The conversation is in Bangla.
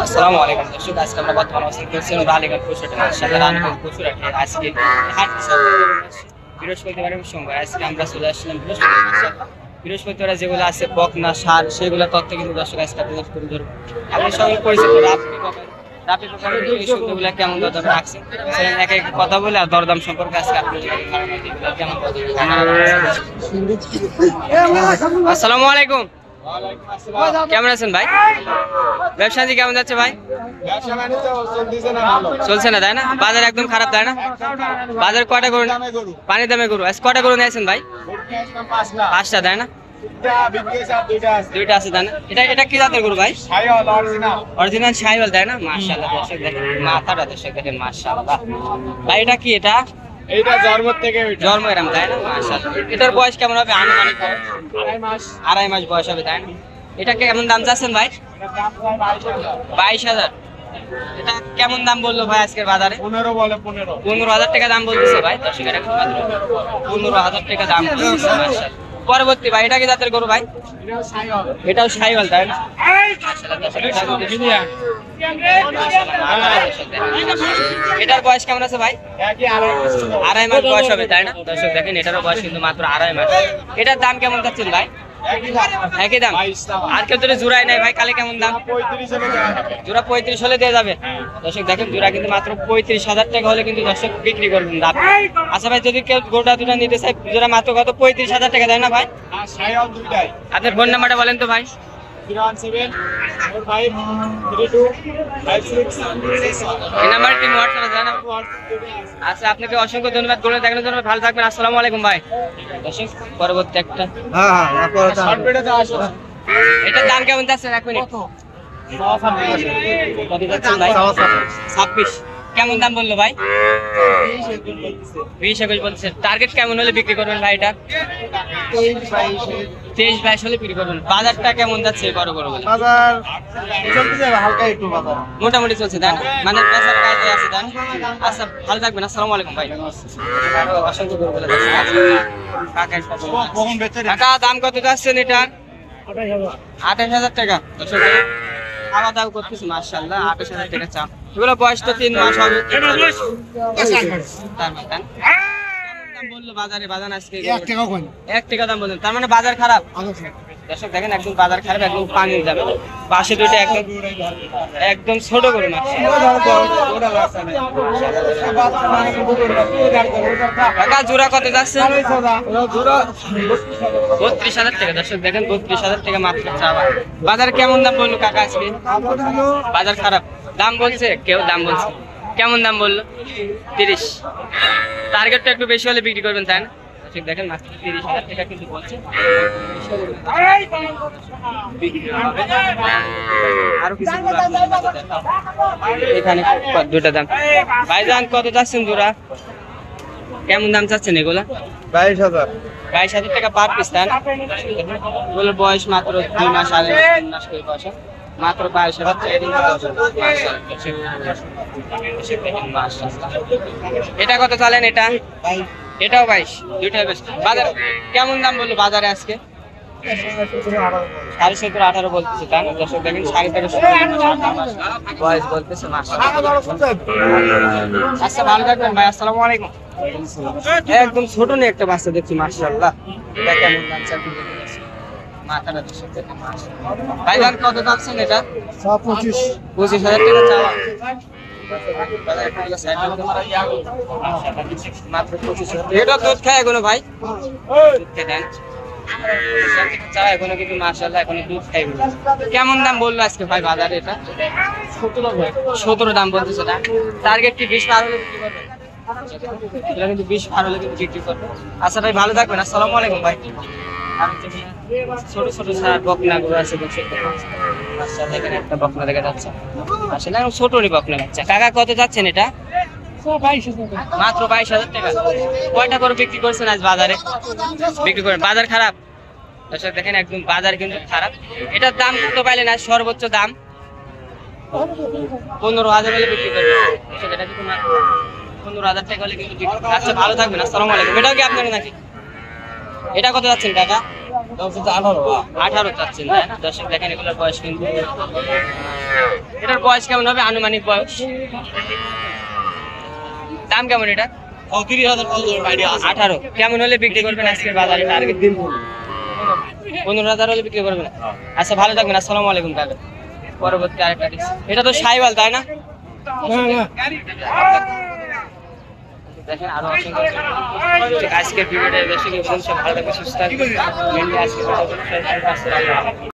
আসসালামু আলাইকুম দর্শক, আজকে আমরা বর্তমানে অবস্থান করছি রানীগঞ্জ পশুহাটে। মাশাআল্লাহ, রানীগঞ্জ পশুহাটে আজকে হাট বৃহস্পতিবারের সোমবার। আজকে আমরা চলে আসলাম বৃহস্পতিবার যেগুলো আছে বকনা সার, সেগুলো তথ্য কিন্তু দর্শক আজকে আপনাদের তুলে ধরবো। আপনি সবাই পরিচিত রাপি প্রকারের এই সুন্দরগুলো কেমন দাম রাখছেন, এক এক কথা বলে আর দরদাম সম্পর্কে আজকে আপনাদের কেমন। আসসালামু আলাইকুম, কেমন আছেন ভাই? ব্যবসা কেমন যাচ্ছে ভাই? চলছে না, তাই না? বাজার একদম খারাপ, তাই না? বাজার কয়টা করুন পানির দামে গরু আজ কয়টা গরু নিয়েছেন ভাই? 5টা, তাই না? দুইটা আছে, তাই না? এটা কি জাতের গরু ভাই? অরিজিনাল শাহিওয়াল, তাই না? মাশাআল্লাহ, দর্শক দেখেন মাথাটা, দর্শক দেখেন মাশাআল্লাহ। ভাই এটা কি? এটা জন্ম এরম, তাই না? মাশাআল্লাহ। এটার বয়স কেমন হবে আনুমানিক? 2.5 মাস বয়স হবে, তাই না? এটা কেমন দাম চাচ্ছেন ভাই? 22,000। এটা কেমন দাম বললো ভাই আজকের বাজারে? 15,000 টাকা দাম বলতেছে ভাই। দর্শক এটা 15,000 টাকা দাম বলতেছে। মাশাআল্লাহ। পরবর্তী ভাই, এটা কি জাতের গরু ভাই? এটাও শাহিওয়াল, তাই না? এটার বয়স কেমন আছে ভাই? 2.5 মাস বয়স হবে, তাই না? দর্শক দেখেন এটারও বয়স কিন্তু মাত্র 2.5 মাস। এটার দাম কেমন চাচ্ছেন ভাই? একই দাম। আর কেউ তো জোড়াই নাই ভাই, কালে কেমন দাম? জোড়া 35 হলে দিয়ে যাবে। দর্শক দেখেন জোড়া কিন্তু মাত্র 35,000 টাকা হলে কিন্তু দর্শক বিক্রি করবেন। আচ্ছা ভাই, যদি কেউ গোটা দুটা নিতে চাই, জোড়া মাত্র কত? 35,000 টাকা, তাই না ভাই? আপনার ফোন নাম্বারটা বলেন তো ভাই। 017453256। এই নাম্বারটি হোয়াটসঅ্যাপে জানা। আচ্ছা, আপনাকে অসংখ্য ধন্যবাদ। করে দেখানোর জন্য ভালো থাকবেন। আসসালামু আলাইকুম ভাই। দর্শক পরবর্তী একটা, এটার দাম কেমন যাচ্ছে? 1 মিনিট। কত যাচ্ছেন ভাই? 26। কেমন দাম বললো ভাই? 20-21 বলছে। টার্গেট কেমন হলে বিক্রি করবেন ভাই এটা? 23-22 হলে বিক্রি করবেন। বাজারটা কেমন যাচ্ছে বড় বড় বলে? বাজার চলতে যাবে, হালকা একটু বাজার মোটামুটি চলছে, তাই না? মানে পেশার কাজে আছে, তাই না? আচ্ছা, ভালো থাকবেন। আসসালামু আলাইকুম ভাই। অসংখ্য গরু বলে যাচ্ছে। কাকা দাম কত যাচ্ছেন এটার? 28,000 টাকা। খাওয়া দাওয়া করতেছি মাশাআল্লাহ। 28,000 টাকা চা। এগুলো বয়স তো 3 মাস হবে। তার মানে দাম বললো বাজারে, বাজার আজকে 1 টাকা দাম বললেন, তার মানে বাজার খারাপ। দর্শক দেখেন একদম বাজার খারাপ, একদম পানি যাবে। পাশে দুইটা একদম ছোট গরু মাছ। কাকা জোড়া কত যাচ্ছে? 32,000 টাকা। দর্শক দেখেন 32,000 টাকা মাত্র চা। বাজার কেমন দাম বললো কাকা আজকে? বাজার খারাপ দাম বলছে, কেউ দাম বলছে। কেমন দাম বললো? 30। টার্গেটটা একটু বেশি হলে বিক্রি করবেন, তাই না? দেখেন মাত্র 30,000 টাকা কিন্তু বলছে। আরো কিছু এখানে দুটা দাম। ভাইজান কত যাচ্ছেন জোড়া? কেমন দাম চাচ্ছেন এগুলা? 22,000 টাকা পার পিস, তাই না? এগুলোর বয়স মাত্র 2 মাস, 3 মাস করে বয়স। মাত্র 22,000 টাকা। এটা কত চালেন? এটাও 22। দুইটাই বেশ। বাজার কেমন দাম বললো বাজারে আজকে? 17.5-18 বলতেছে, তাই না? দর্শক দেখেন 13.5 বয়স বলতেছে। আচ্ছা, ভালো থাকবেন ভাই। আসসালামু আলাইকুম। একদম ছোট নিয়ে একটা বাচ্চা দেখছি মাশাআল্লাহ। এটা কেমন দাম চাচ্ছেন? মাথাটা দর্শক দেখেন মাশাআল্লাহ। ভাইজান কত চাচ্ছেন এটা? 25,000 টাকা চাওয়া। মাত্র 25,000। এটা দুধ খায় এখনো ভাই? এখনো কিন্তু মাশাআল্লাহ এখনো দুধ খাই। কেমন দাম বললো আজকে ভাই বাজারে? এটা 17 দাম বলতেছে না? টার্গেট কি 20 পার হলে বিক্রি করবে? এটা কিন্তু 20 পার হলে কিন্তু বিক্রি করবে। আচ্ছা ভাই, ভালো থাকবেন। আসসালামু আলাইকুম ভাই। ছোট ছোট সার বকনা গুলো আছে, এখানে একটা বকনা দেখা যাচ্ছে। আসলে ছোটই বকনা বাচ্চা। কাকা কত যাচ্ছেন এটা? মাত্র 22,000 টাকা। কয়টা করে বিক্রি করছেন আজ বাজারে? বিক্রি করেন, বাজার খারাপ। দর্শক দেখেন একদম বাজার কিন্তু খারাপ। এটার দাম কত পাইলেন আজ? সর্বোচ্চ দাম 15,000 হলে বিক্রি করবেন। এটা কিন্তু 15,000 টাকা হলে কিন্তু বিক্রি। আচ্ছা, ভালো থাকবেন। আসসালামু আলাইকুম। এটাও কি আপনার নাকি? এটা কত যাচ্ছেন কাকা? 18 চাচ্ছেন তাই না? দর্শক দেখেন এগুলোর বয়স কিন্তু, এটার বয়স কেমন হবে আনুমানিক বয়স? দাম কেমন এটা? 18 কেমন হলে বিক্রি করবেন আজকের বাজারে টার্গেট? 15,000 হলে বিক্রি করবেন। আচ্ছা ভালো থাকবেন, আসসালামু আলাইকুম কাকা। পরবর্তী আরেকটা দেখছি, এটা তো সাইওয়াল তাই না? দেখেন আরো অসংখ্য আজকের ভিডিওটা বেশি ভালো থাকবে, সুস্থ থাকবে। আজকে